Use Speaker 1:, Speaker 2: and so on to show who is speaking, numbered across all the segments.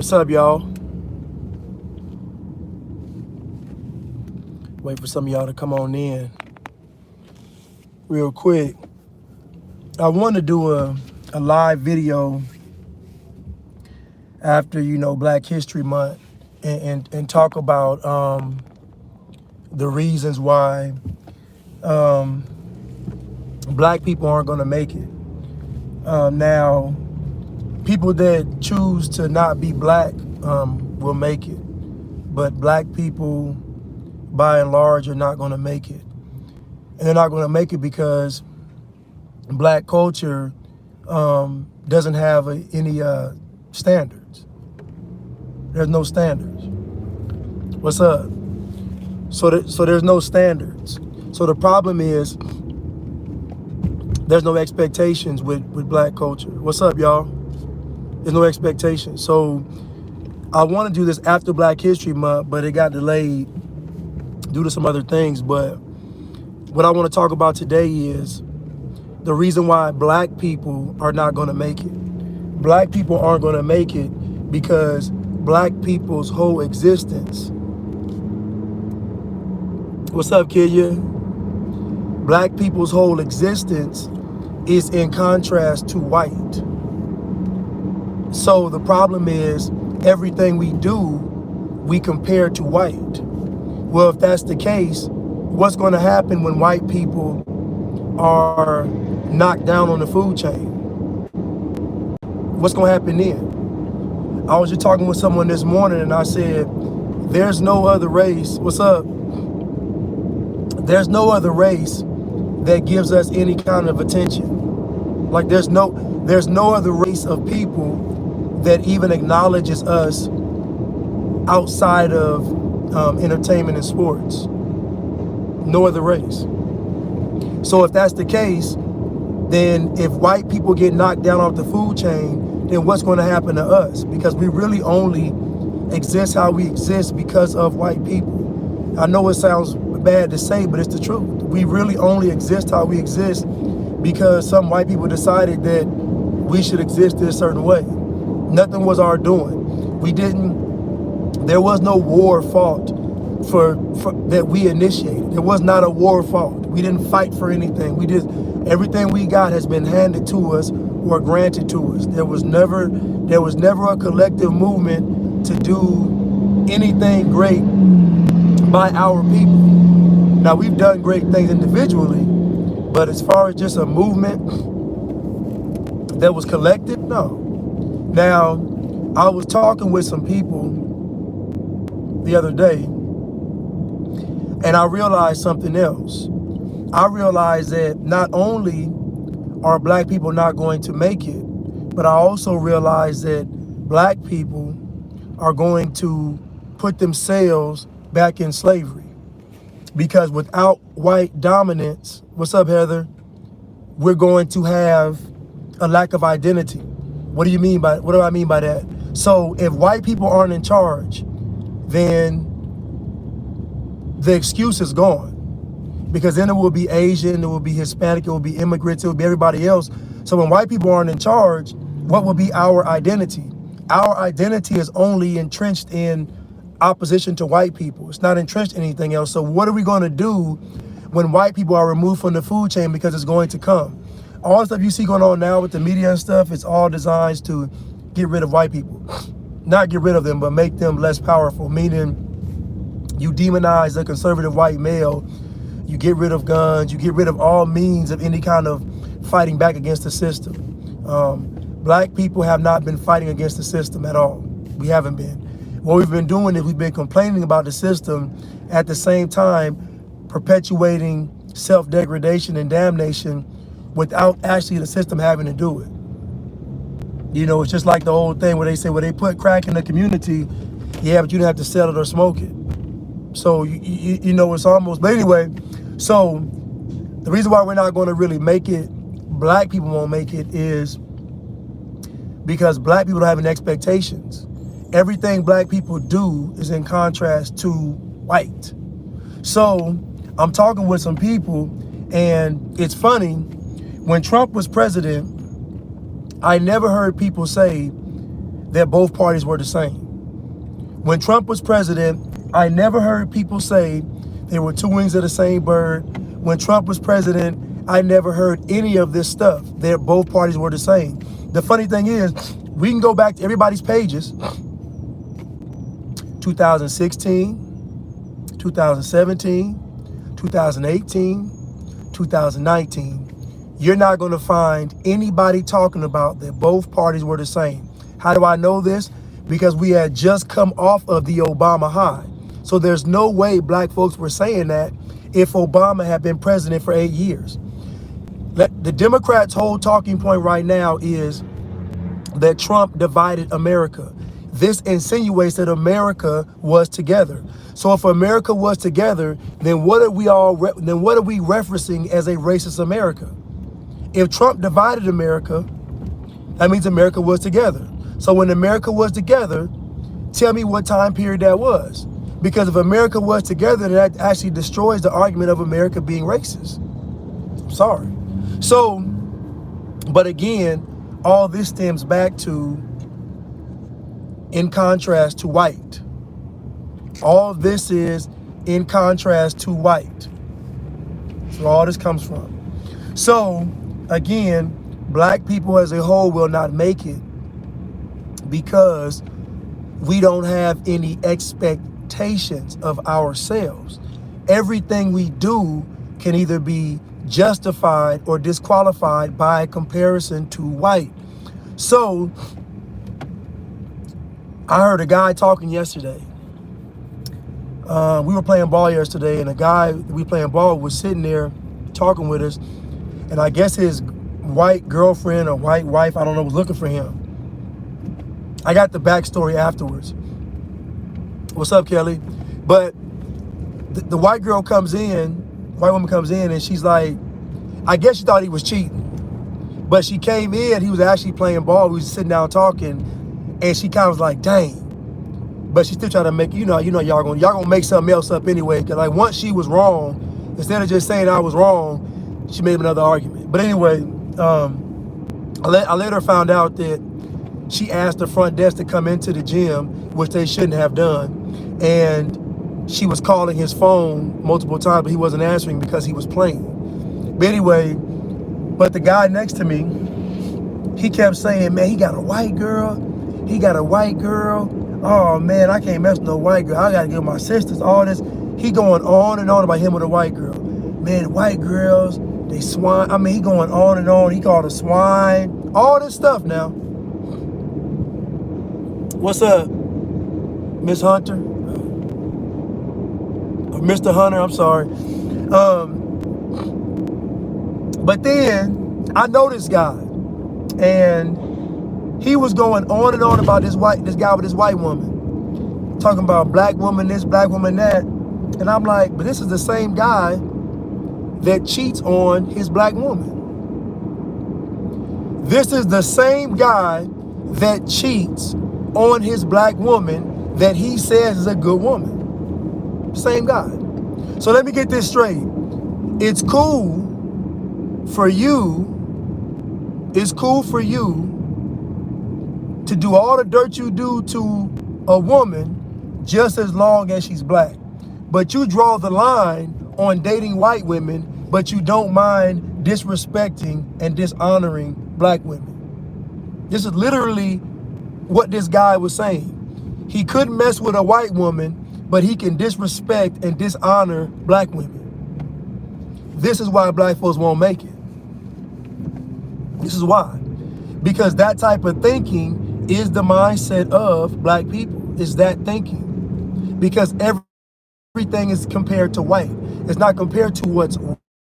Speaker 1: What's up, y'all? Wait for some of y'all to come on in real quick. I want to do a live video after, Black History Month and talk about the reasons why black people aren't going to make it. Now, people that choose to not be black will make it. But black people, by and large, are not going to make it. And they're not going to make it because black culture doesn't have any standards. There's no standards. What's up? So there's no standards. So the problem is there's no expectations with black culture. What's up, y'all? There's no expectations. So I want to do this after Black History Month, but it got delayed due to some other things. But what I want to talk about today is the reason why black people are not going to make it. Black people aren't going to make it because black people's whole existence. What's up, Kenya? Black people's whole existence is in contrast to white. So the problem is everything we do, we compare to white. Well, if that's the case, what's going to happen when white people are knocked down on the food chain? What's going to happen then? I was just talking with someone this morning and I said, there's no other race. What's up? There's no other race that gives us any kind of attention. Like there's no other race of people that even acknowledges us outside of entertainment and sports. No other race. So if that's the case, then if white people get knocked down off the food chain, then what's going to happen to us? Because we really only exist how we exist because of white people. I know it sounds bad to say, but it's the truth. We really only exist how we exist because some white people decided that we should exist in a certain way. Nothing was our doing. There was no war fought for that we initiated. There was not a war fought. We didn't fight for anything. Everything we got has been handed to us or granted to us. There was never a collective movement to do anything great by our people. Now, we've done great things individually, but as far as just a movement that was collected, no. Now, I was talking with some people the other day, and I realized something else. I realized that not only are black people not going to make it, but I also realized that black people are going to put themselves back in slavery. Because without white dominance, what's up, Heather? We're going to have a lack of identity. What do I mean by that? So if white people aren't in charge, then the excuse is gone. Because then it will be Asian, it will be Hispanic, it will be immigrants, it will be everybody else. So when white people aren't in charge, what will be our identity? Our identity is only entrenched in opposition to white people. It's not entrenched in anything else. So what are we going to do when white people are removed from the food chain, because it's going to come? All the stuff you see going on now with the media and stuff, it's all designed to get rid of white people. Not get rid of them, but make them less powerful, meaning you demonize the conservative white male, you get rid of guns, you get rid of all means of any kind of fighting back against the system. Black people have not been fighting against the system at all. We haven't been. What we've been doing is we've been complaining about the system, at the same time perpetuating self-degradation and damnation without actually the system having to do it. You know, it's just like the old thing where they say, well, they put crack in the community, yeah, but you didn't have to sell it or smoke it. So, you know, it's almost, but anyway, so the reason why we're not going to really make it, black people won't make it, is because black people don't have any expectations. Everything black people do is in contrast to white. So I'm talking with some people, and it's funny, when Trump was president, I never heard people say that both parties were the same. When Trump was president, I never heard people say there were two wings of the same bird. When Trump was president, I never heard any of this stuff. Both parties were the same. The funny thing is, we can go back to everybody's pages, 2016, 2017, 2018, 2019. You're not going to find anybody talking about that both parties were the same. How do I know this? Because we had just come off of the Obama high. So there's no way black folks were saying that if Obama had been president for 8 years. The Democrats' whole talking point right now is that Trump divided America. This insinuates that America was together. So if America was together, then what are we referencing as a racist America? If Trump divided America, that means America was together. So when America was together, tell me what time period that was. Because if America was together, that actually destroys the argument of America being racist. I'm sorry. So, but again, all this stems back to, in contrast to white. All of this is in contrast to white. That's where all this comes from. So, again, black people as a whole will not make it because we don't have any expectations of ourselves. Everything we do can either be justified or disqualified by comparison to white. So, I heard a guy talking yesterday. We were playing ball yesterday, and a guy we playing ball was sitting there talking with us, and I guess his white girlfriend or white wife, I don't know, was looking for him. I got the backstory afterwards. What's up, Kelly? But the white girl comes in, white woman comes in, and she's like, I guess she thought he was cheating. But she came in, he was actually playing ball, we was sitting down talking, and she kind of was like, dang. But she still trying to make, y'all gonna make something else up anyway. Cause like once she was wrong, instead of just saying I was wrong, she made another argument. But anyway, I later found out that she asked the front desk to come into the gym, which they shouldn't have done. And she was calling his phone multiple times, but he wasn't answering because he was playing. But anyway, but the guy next to me, he kept saying, man, he got a white girl. He got a white girl. Oh man, I can't mess with no white girl. I gotta give my sisters all this. He going on and on about him with a white girl. Man, white girls, they swine. I mean, he going on and on. He called her swine. All this stuff now. What's up, Miss Hunter? Or Mr. Hunter, I'm sorry. But then I know this guy, and he was going on and on about this guy with this white woman, talking about black woman this, black woman that. And I'm like, but this is the same guy that cheats on his black woman. This is the same guy that cheats on his black woman that he says is a good woman. Same guy. So let me get this straight. It's cool for you to do all the dirt you do to a woman just as long as she's black. But you draw the line on dating white women, but you don't mind disrespecting and dishonoring black women. This is literally what this guy was saying. He couldn't mess with a white woman, but he can disrespect and dishonor black women. This is why black folks won't make it. This is why. Because that type of thinking is the mindset of black people. It's that thinking. Because everything is compared to white. It's not compared to what's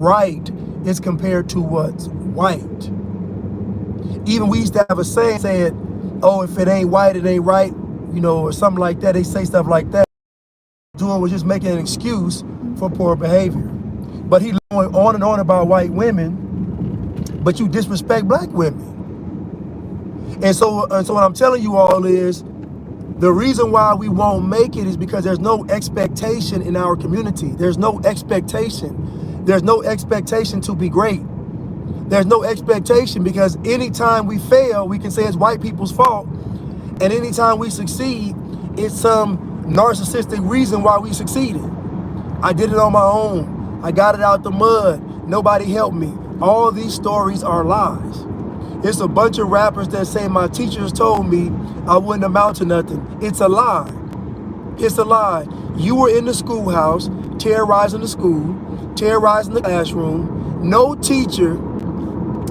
Speaker 1: right. It's compared to what's white. Even we used to have a saying saying, oh, if it ain't white, it ain't right, or something like that. They say stuff like that. Doing was just making an excuse for poor behavior. But he going on and on about white women, but you disrespect black women. And so what I'm telling you all is, the reason why we won't make it is because there's no expectation in our community. There's no expectation. There's no expectation to be great. There's no expectation because anytime we fail, we can say it's white people's fault. And anytime we succeed, it's some narcissistic reason why we succeeded. I did it on my own. I got it out the mud. Nobody helped me. All these stories are lies. It's a bunch of rappers that say my teachers told me I wouldn't amount to nothing. It's a lie. It's a lie. You were in the schoolhouse, terrorizing the school, terrorizing the classroom. No teacher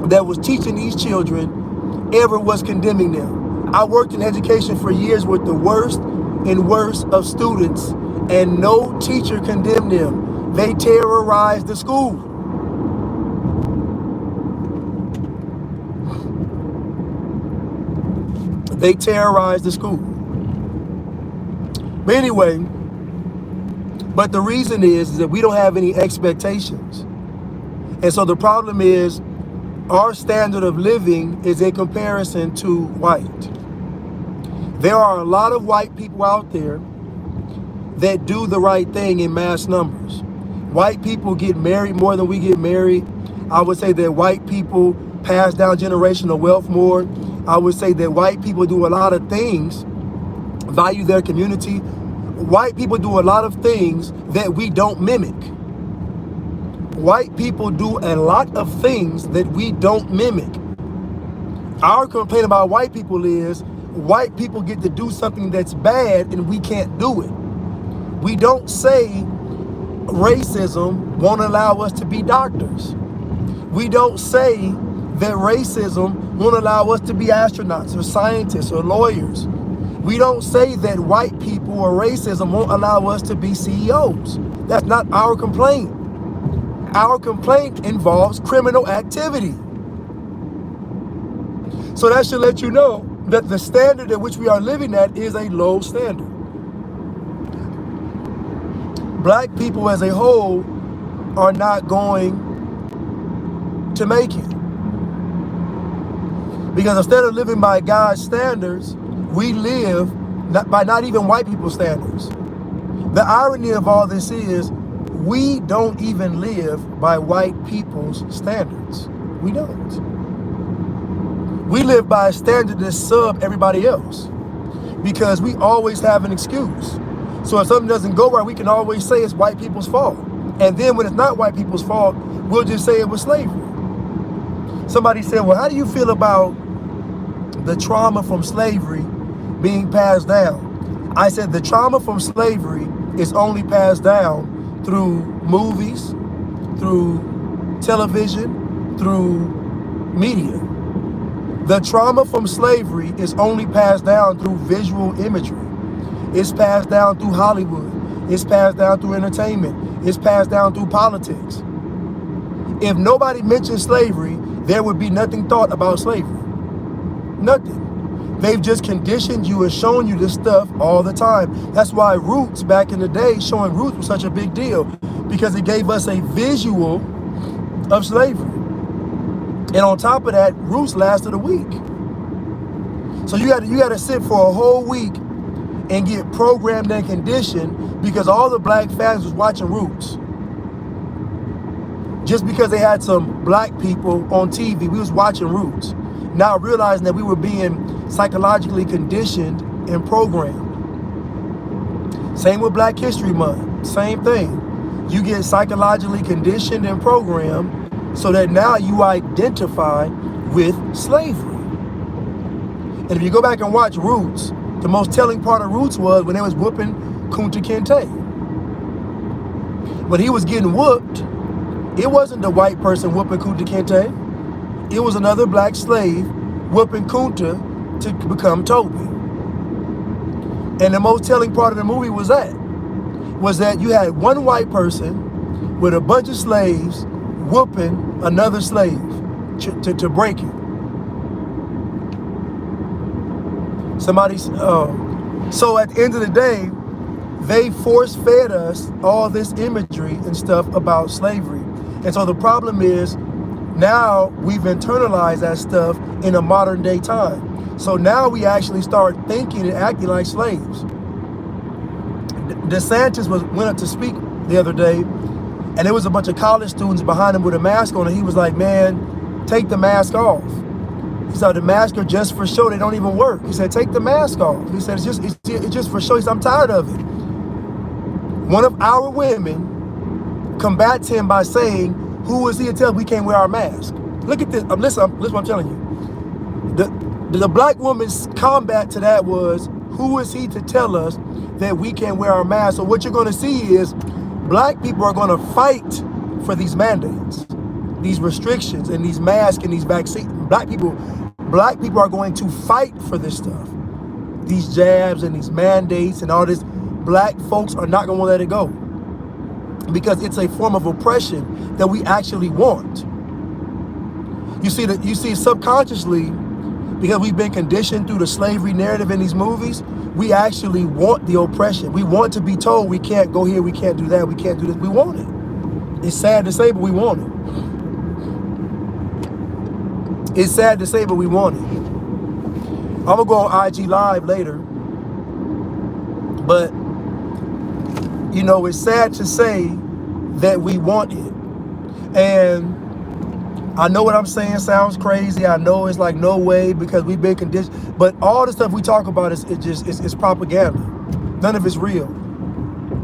Speaker 1: that was teaching these children ever was condemning them. I worked in education for years with the worst and worst of students, and no teacher condemned them. They terrorized the school. They terrorized the school. But anyway, but the reason is that we don't have any expectations. And so the problem is our standard of living is in comparison to white. There are a lot of white people out there that do the right thing in mass numbers. White people get married more than we get married. I would say that white people pass down generational wealth more. I would say that white people do a lot of things, value their community. White people do a lot of things that we don't mimic. White people do a lot of things that we don't mimic. Our complaint about white people is white people get to do something that's bad and we can't do it. We don't say racism won't allow us to be doctors. We don't say that racism won't allow us to be astronauts or scientists or lawyers. We don't say that white people or racism won't allow us to be CEOs. That's not our complaint. Our complaint involves criminal activity. So that should let you know that the standard at which we are living at is a low standard. Black people as a whole are not going to make it. Because instead of living by God's standards, we live by not even white people's standards. The irony of all this is we don't even live by white people's standards. We don't. We live by a standard that's sub everybody else because we always have an excuse. So if something doesn't go right, we can always say it's white people's fault. And then when it's not white people's fault, we'll just say it was slavery. Somebody said, well, how do you feel about the trauma from slavery being passed down? I said the trauma from slavery is only passed down through movies, through television, through media. The trauma from slavery is only passed down through visual imagery. It's passed down through Hollywood. It's passed down through entertainment. It's passed down through politics. If nobody mentioned slavery, there would be nothing thought about slavery. Nothing. They've just conditioned you and shown you this stuff all the time. That's why Roots back in the day, showing Roots was such a big deal, because it gave us a visual of slavery. And on top of that, Roots lasted a week. So you got to sit for a whole week and get programmed and conditioned because all the black fans was watching Roots. Just because they had some black people on TV, we was watching Roots. Now realizing that we were being psychologically conditioned and programmed. Same with Black History Month, same thing. You get psychologically conditioned and programmed so that now you identify with slavery. And if you go back and watch Roots, the most telling part of Roots was when they was whooping Kunta Kinte. When he was getting whooped, it wasn't the white person whooping Kunta Kinte. It was another black slave whooping Kunta to become Toby. And the most telling part of the movie was that you had one white person with a bunch of slaves whooping another slave to break it. So at the end of the day, they force-fed us all this imagery and stuff about slavery. And so the problem is now we've internalized that stuff in a modern day time. So now we actually start thinking and acting like slaves. DeSantis went up to speak the other day, and there was a bunch of college students behind him with a mask on, and he was like, man, take the mask off. He said, the masks are just for show. They don't even work. He said, take the mask off. He said, it's just for show. He said, I'm tired of it. One of our women combats him by saying, who is he to tell we can't wear our mask? Look at this. Listen what I'm telling you. The black woman's combat to that was, who is he to tell us that we can't wear our mask? So what you're going to see is black people are going to fight for these mandates, these restrictions, and these masks and these vaccines. Black people are going to fight for this stuff. These jabs and these mandates and all this. Black folks are not going to let it go because it's a form of oppression that we actually want. You see subconsciously, because we've been conditioned through the slavery narrative in these movies, we actually want the oppression. We want to be told we can't go here, we can't do that, we can't do this. We want it. It's sad to say, but we want it. It's sad to say, but we want it. I'm gonna go on IG Live later, but you know, it's sad to say that we want it. And I know what I'm saying sounds crazy. I know it's like no way because we've been conditioned, but all the stuff we talk about is propaganda. None of it's real.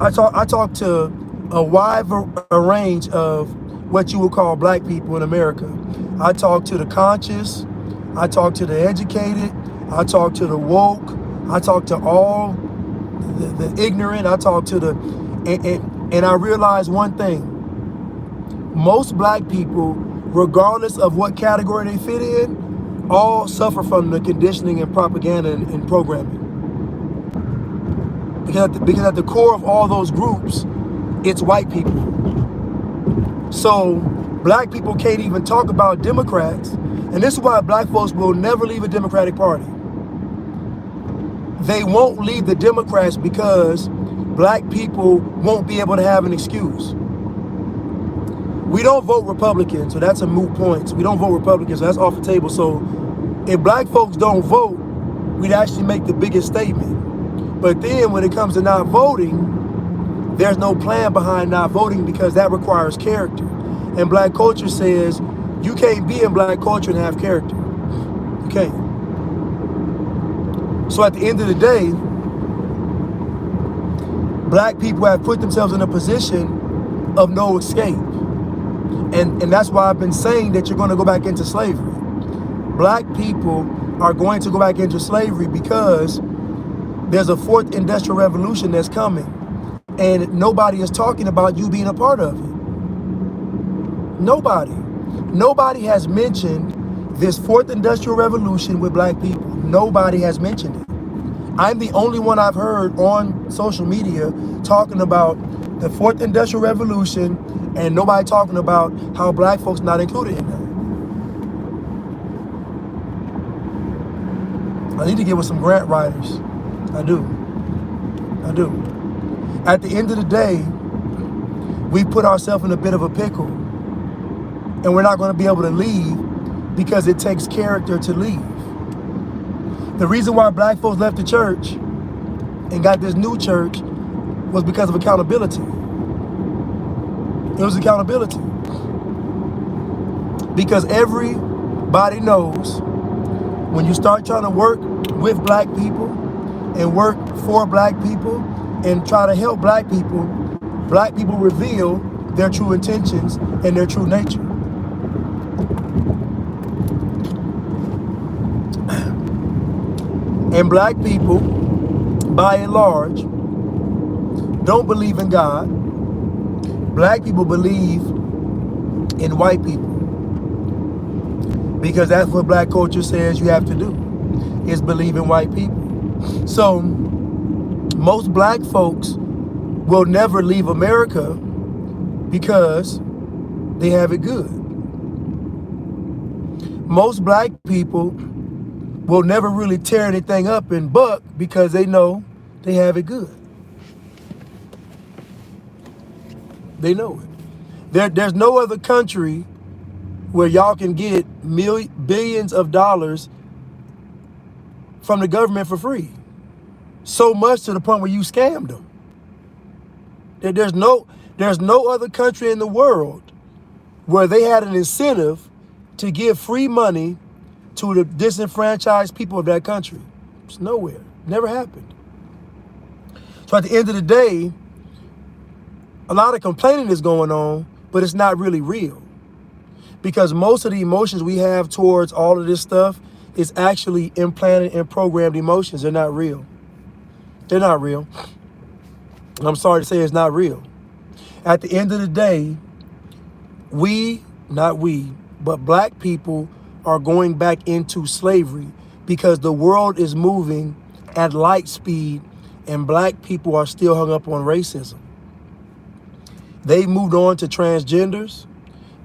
Speaker 1: I talk to a wide range of what you would call black people in America. I talk to the conscious, I talk to the educated, I talk to the woke, I talk to all the ignorant, I talk to the, and I realize one thing. Most black people, regardless of what category they fit in, all suffer from the conditioning and propaganda and programming. Because at the core of all those groups, it's white people. So black people can't even talk about Democrats. And this is why black folks will never leave a Democratic Party. They won't leave the Democrats because black people won't be able to have an excuse. We don't vote Republican, so that's a moot point. So we don't vote Republican, so that's off the table. So if black folks don't vote, we'd actually make the biggest statement. But then when it comes to not voting, there's no plan behind not voting because that requires character. And black culture says you can't be in black culture and have character. You can't. So at the end of the day, black people have put themselves in a position of no escape. And that's why I've been saying that you're going to go back into slavery. Black people are going to go back into slavery because there's a fourth industrial revolution that's coming. And nobody is talking about you being a part of it. Nobody. Nobody has mentioned this fourth industrial revolution with black people. Nobody has mentioned it. I'm the only one I've heard on social media talking about the fourth industrial revolution, and nobody talking about how black folks not included in that. I need to get with some grant writers. I do. At the end of the day, we put ourselves in a bit of a pickle, and we're not going to be able to leave because it takes character to leave. The reason why black folks left the church and got this new church was because of accountability. It was accountability. Because everybody knows when you start trying to work with black people and work for black people and try to help black people reveal their true intentions and their true nature. And black people, by and large, don't believe in God. Black people believe in white people. Because that's what black culture says you have to do, is believe in white people. So most black folks will never leave America because they have it good. Most black people will never really tear anything up and buck because they know they have it good. They know it. There's no other country where y'all can get billions of dollars from the government for free. So much to the point where you scammed them. There's no other country in the world where they had an incentive to give free money to the disenfranchised people of that country. It's nowhere. Never happened. So at the end of the day, a lot of complaining is going on, but it's not really real. Because most of the emotions we have towards all of this stuff is actually implanted and programmed emotions. They're not real. They're not real. I'm sorry to say it's not real. At the end of the day, not we, but black people are going back into slavery because the world is moving at light speed and black people are still hung up on racism. They moved on to transgenders.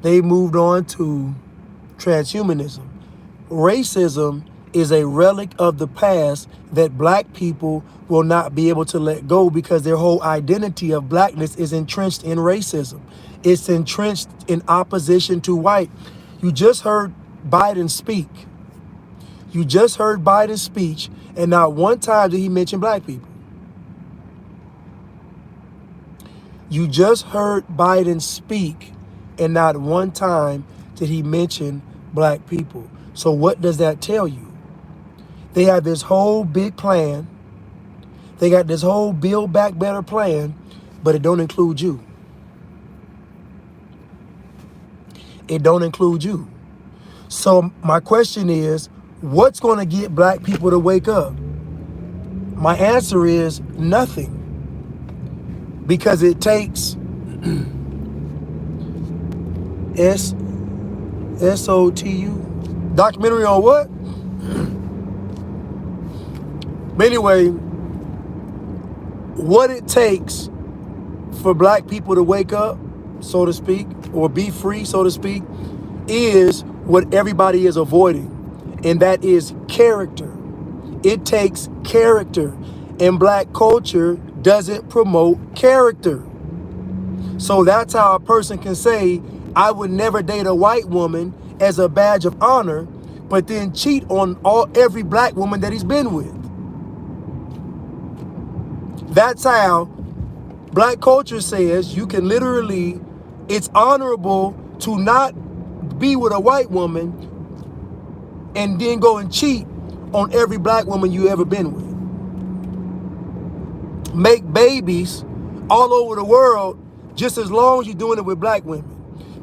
Speaker 1: They moved on to transhumanism. Racism is a relic of the past that black people will not be able to let go because their whole identity of blackness is entrenched in racism. It's entrenched in opposition to white. You just heard Biden speak. You just heard Biden's speech, and not one time did he mention black people. You just heard Biden speak, and not one time did he mention black people. So what does that tell you? They have this whole big plan. They got this whole Build Back Better plan, but it don't include you. It don't include you. So my question is, what's going to get black people to wake up? My answer is nothing. Because it takes SOTU documentary on what? But anyway, what it takes for black people to wake up, so to speak, or be free, so to speak, is what everybody is avoiding, and that is character. It takes character, and black culture doesn't promote character. So that's how a person can say, I would never date a white woman as a badge of honor, but then cheat on every black woman that he's been with. That's how black culture says you can literally, it's honorable to not be with a white woman and then go and cheat on every black woman you ever been with. Make babies all over the world just as long as you're doing it with black women.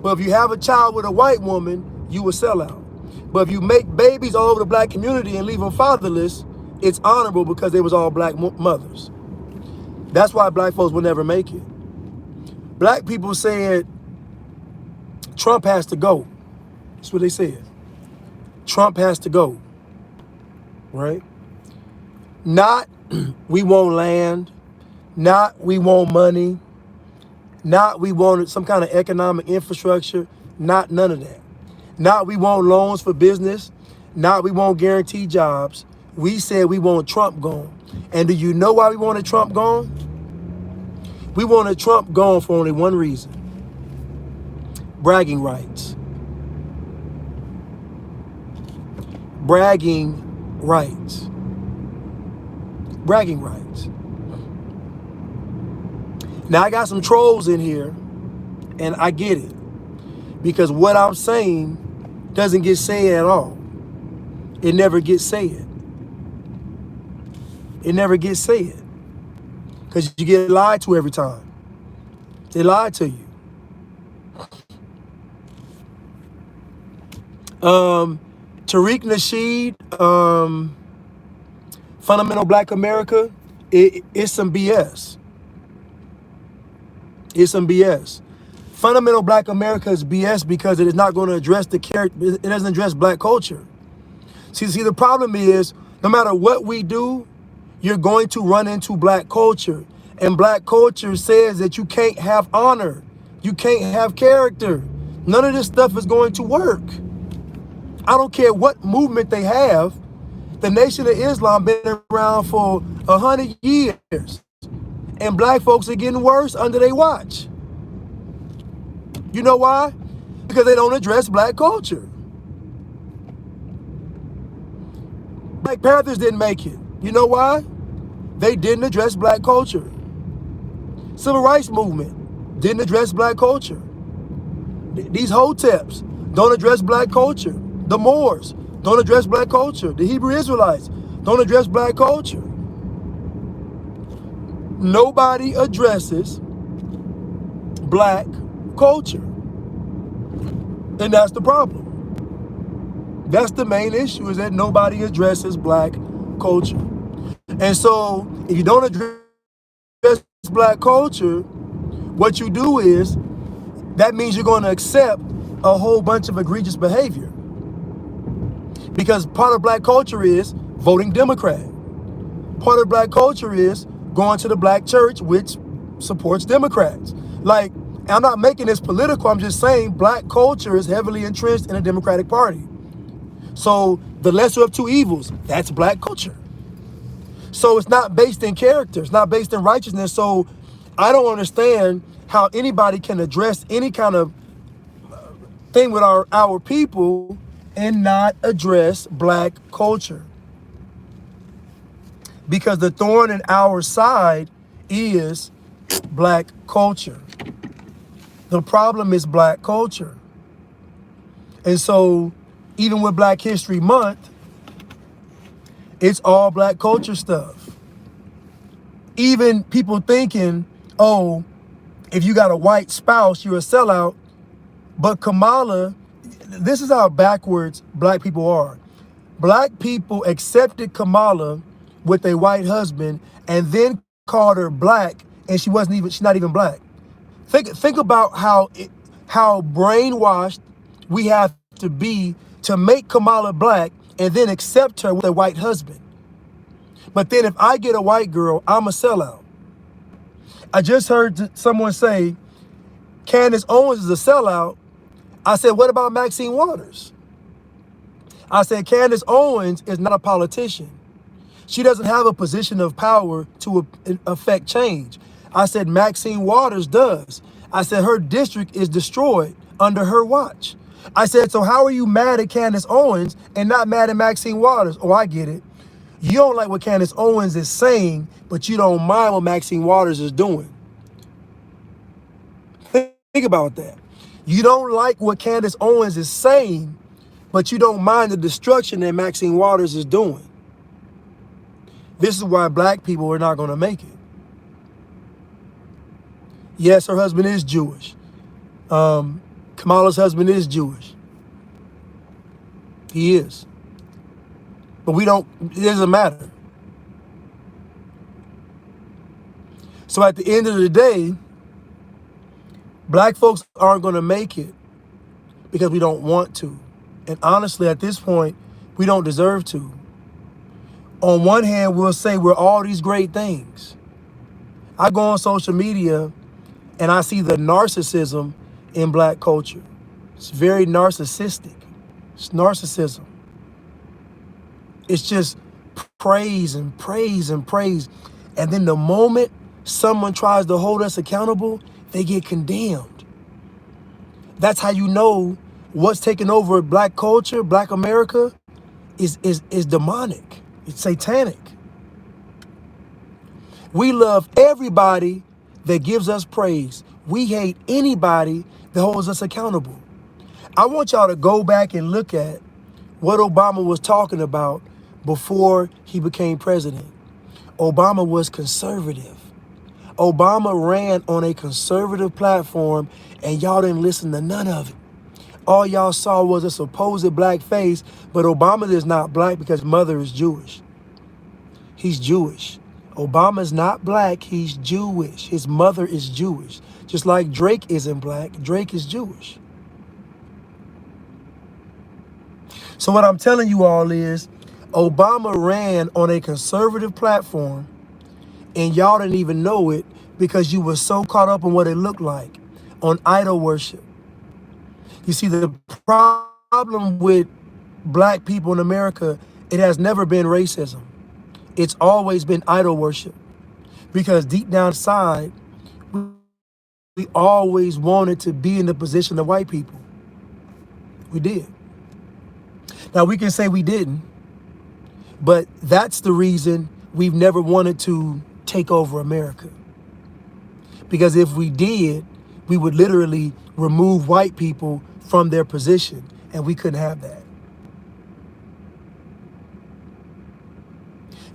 Speaker 1: But if you have a child with a white woman, you a sellout. But if you make babies all over the black community and leave them fatherless, it's honorable because they was all black mothers. That's why black folks will never make it. Black people said Trump has to go. That's what they said. Trump has to go, right? Not we want land, not we want money, not we want some kind of economic infrastructure, not none of that. Not we want loans for business, not we want guaranteed jobs. We said we want Trump gone. And do you know why we wanted Trump gone? We wanted Trump gone for only one reason. Bragging rights. Bragging rights. Bragging rights. Now I got some trolls in here, and I get it. Because what I'm saying doesn't get said at all. It never gets said. It never gets said. Because you get lied to every time. They lie to you. Tariq Nasheed, Fundamental Black America, it's some BS. It's some BS. Fundamental Black America is BS because it is not going to address the character. It doesn't address black culture. See, the problem is, no matter what we do, you're going to run into black culture. And black culture says that you can't have honor. You can't have character. None of this stuff is going to work. I don't care what movement they have. The Nation of Islam been around for 100 years. And black folks are getting worse under their watch. You know why? Because they don't address black culture. Black Panthers didn't make it. You know why? They didn't address black culture. Civil rights movement didn't address black culture. These hoteps don't address black culture. The Moors don't address black culture. The Hebrew Israelites don't address black culture. Nobody addresses black culture. And that's the problem. That's the main issue, is that nobody addresses black culture. And so if you don't address black culture, what you do is, that means you're going to accept a whole bunch of egregious behavior. Because part of black culture is voting Democrat. Part of black culture is going to the black church, which supports Democrats. Like, I'm not making this political, I'm just saying black culture is heavily entrenched in the Democratic Party. So the lesser of two evils, that's black culture. So it's not based in character, it's not based in righteousness. So I don't understand how anybody can address any kind of thing with our people and not address black culture. Because the thorn in our side is black culture. The problem is black culture. And so even with Black History Month, it's all black culture stuff. Even people thinking, oh, if you got a white spouse, you're a sellout. But Kamala, this is how backwards black people are. Black people accepted Kamala with a white husband and then called her black, and she's not even black. Think about how brainwashed we have to be to make Kamala black and then accept her with a white husband. But then if I get a white girl, I'm a sellout. I just heard someone say, Candace Owens is a sellout. I said, what about Maxine Waters? I said, Candace Owens is not a politician. She doesn't have a position of power to affect change. I said, Maxine Waters does. I said, her district is destroyed under her watch. I said, so how are you mad at Candace Owens and not mad at Maxine Waters? Oh, I get it. You don't like what Candace Owens is saying, but you don't mind what Maxine Waters is doing. Think about that. You don't like what Candace Owens is saying, but you don't mind the destruction that Maxine Waters is doing. This is why black people are not going to make it. Yes, her husband is Jewish. Kamala's husband is Jewish. He is. But it doesn't matter. So at the end of the day, black folks aren't going to make it because we don't want to. And honestly, at this point, we don't deserve to. On one hand, we'll say we're all these great things. I go on social media and I see the narcissism in black culture. It's very narcissistic. It's narcissism. It's just praise and praise and praise. And then the moment someone tries to hold us accountable, they get condemned. That's how you know what's taking over black culture, black America, is demonic. It's satanic. We love everybody that gives us praise. We hate anybody that holds us accountable. I want y'all to go back and look at what Obama was talking about before he became president. Obama was conservative. Obama ran on a conservative platform and y'all didn't listen to none of it. All y'all saw was a supposed black face, but Obama is not black because his mother is Jewish. He's Jewish. Obama's not black, he's Jewish. His mother is Jewish. Just like Drake isn't black, Drake is Jewish. So what I'm telling you all is, Obama ran on a conservative platform and y'all didn't even know it because you were so caught up in what it looked like, on idol worship. You see, the problem with black people in America, it has never been racism. It's always been idol worship. Because deep down inside, we always wanted to be in the position of white people. We did. Now, we can say we didn't, but that's the reason we've never wanted to take over America. Because if we did, we would literally remove white people from their position, and we couldn't have that.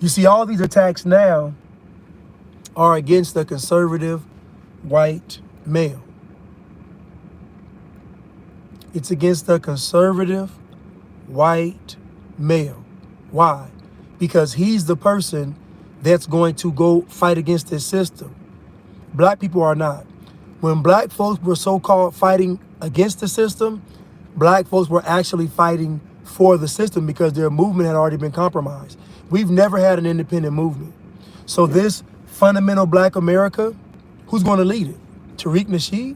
Speaker 1: You see, all these attacks now are against the conservative white male. It's against the conservative white male. Why? Because he's the person that's going to go fight against this system. Black people are not. When black folks were so-called fighting against the system, black folks were actually fighting for the system because their movement had already been compromised. We've never had an independent movement. So this fundamental black America, who's going to lead it? Tariq Nasheed?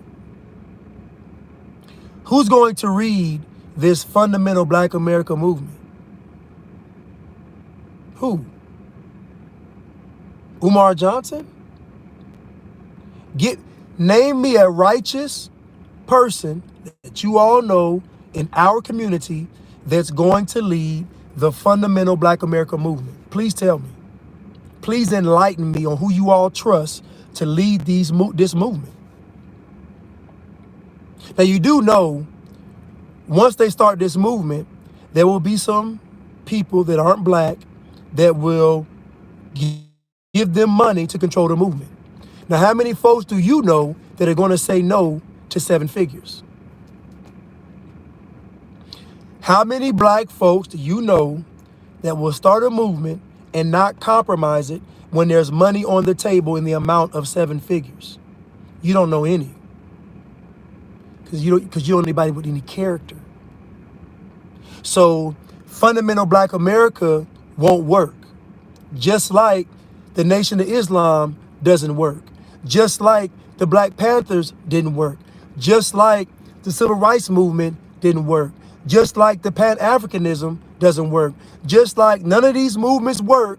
Speaker 1: Who's going to read this fundamental black America movement? Who? Umar Johnson? Name me a righteous person that you all know in our community that's going to lead the fundamental black America movement. Please tell me. Please enlighten me on who you all trust to lead this movement. Now, you do know, once they start this movement, there will be some people that aren't black that will give them money to control the movement. Now, how many folks do you know that are going to say no to 7 figures? How many black folks do you know that will start a movement and not compromise it when there's money on the table in the amount of 7 figures? You don't know any. Because you don't know anybody with any character. So fundamental black America won't work. Just like the Nation of Islam doesn't work. Just like the Black Panthers didn't work. Just like the Civil Rights Movement didn't work. Just like the Pan-Africanism doesn't work. Just like none of these movements work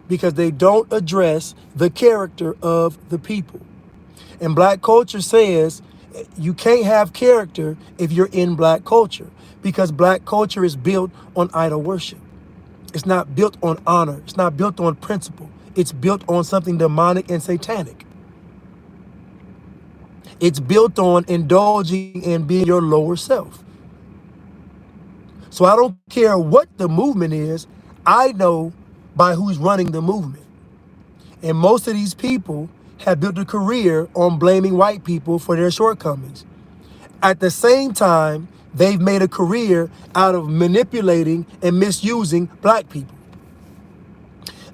Speaker 1: because they don't address the character of the people. And black culture says you can't have character if you're in black culture because black culture is built on idol worship. It's not built on honor. It's not built on principle. It's built on something demonic and satanic. It's built on indulging in being your lower self. So I don't care what the movement is. I know by who's running the movement. And most of these people have built a career on blaming white people for their shortcomings. At the same time, they've made a career out of manipulating and misusing black people.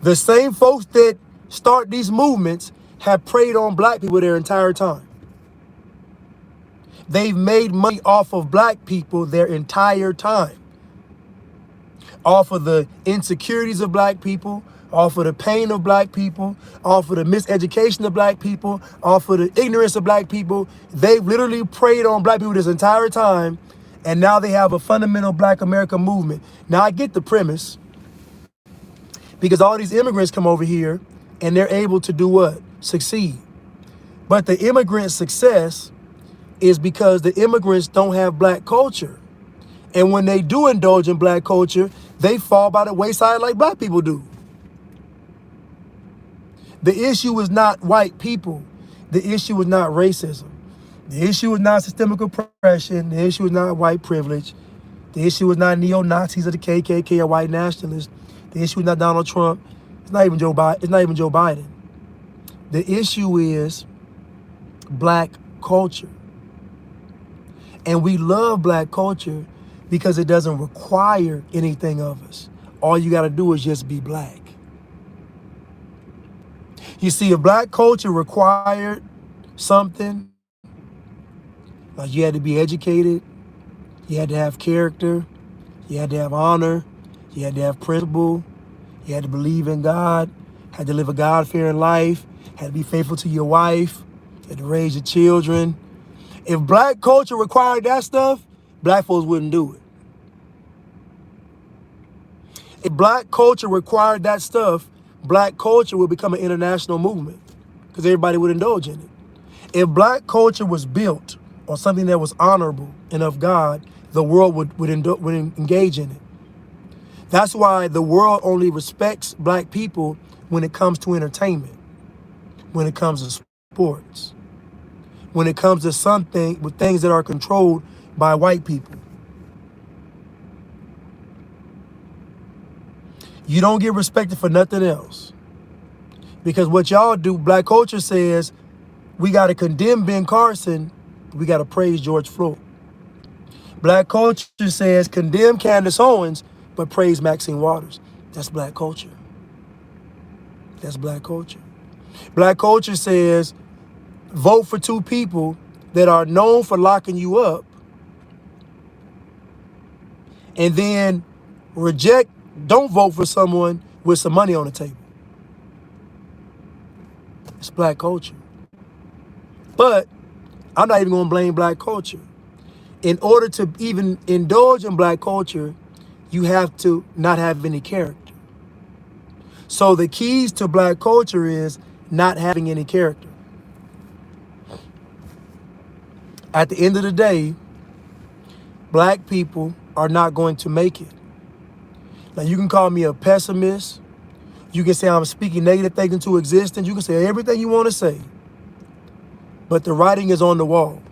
Speaker 1: The same folks that start these movements have preyed on black people their entire time. They've made money off of black people their entire time. Off of the insecurities of black people, off of the pain of black people, off of the miseducation of black people, off of the ignorance of black people. They've literally preyed on black people this entire time, and now they have a fundamental black America movement. Now, I get the premise, because all these immigrants come over here, and they're able to do what? Succeed. But the immigrant success is because the immigrants don't have black culture. And when they do indulge in black culture, they fall by the wayside like black people do. The issue is not white people. The issue is not racism. The issue is not systemic oppression. The issue is not white privilege. The issue is not neo-Nazis or the KKK or white nationalists. The issue is not Donald Trump. It's not even Joe Biden. The issue is black culture. And we love black culture because it doesn't require anything of us. All you got to do is just be black. You see, if black culture required something, like you had to be educated, you had to have character, you had to have honor, you had to have principle, you had to believe in God, had to live a God-fearing life, had to be faithful to your wife, had to raise your children. If black culture required that stuff, black folks wouldn't do it. If black culture required that stuff, black culture would become an international movement because everybody would indulge in it. If black culture was built on something that was honorable and of God, the world would engage in it. That's why the world only respects black people when it comes to entertainment, when it comes to sports, when it comes to something with things that are controlled by white people. You don't get respected for nothing else. Because what y'all do, black culture says, we got to condemn Ben Carson, we got to praise George Floyd. Black culture says, condemn Candace Owens, but praise Maxine Waters. That's black culture. That's black culture. Black culture says, vote for two people that are known for locking you up, and then don't vote for someone with some money on the table. It's black culture. But I'm not even going to blame black culture. In order to even indulge in black culture, you have to not have any character. So the keys to black culture is not having any character. At the end of the day, black people are not going to make it. Now, you can call me a pessimist. You can say I'm speaking negative things into existence. You can say everything you want to say. But the writing is on the wall.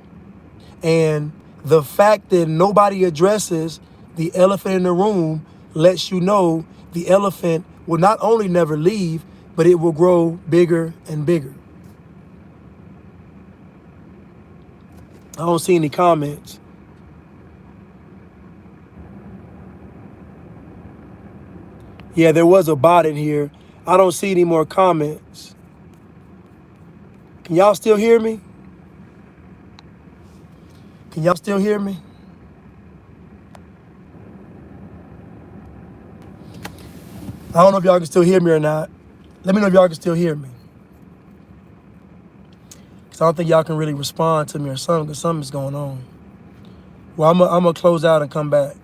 Speaker 1: And the fact that nobody addresses the elephant in the room lets you know the elephant will not only never leave, but it will grow bigger and bigger. I don't see any comments. Yeah, there was a bot in here. I don't see any more comments. Can y'all still hear me? Can y'all still hear me? I don't know if y'all can still hear me or not. Let me know if y'all can still hear me. Because I don't think y'all can really respond to me or something, because something's going on. Well, I'm going to close out and come back.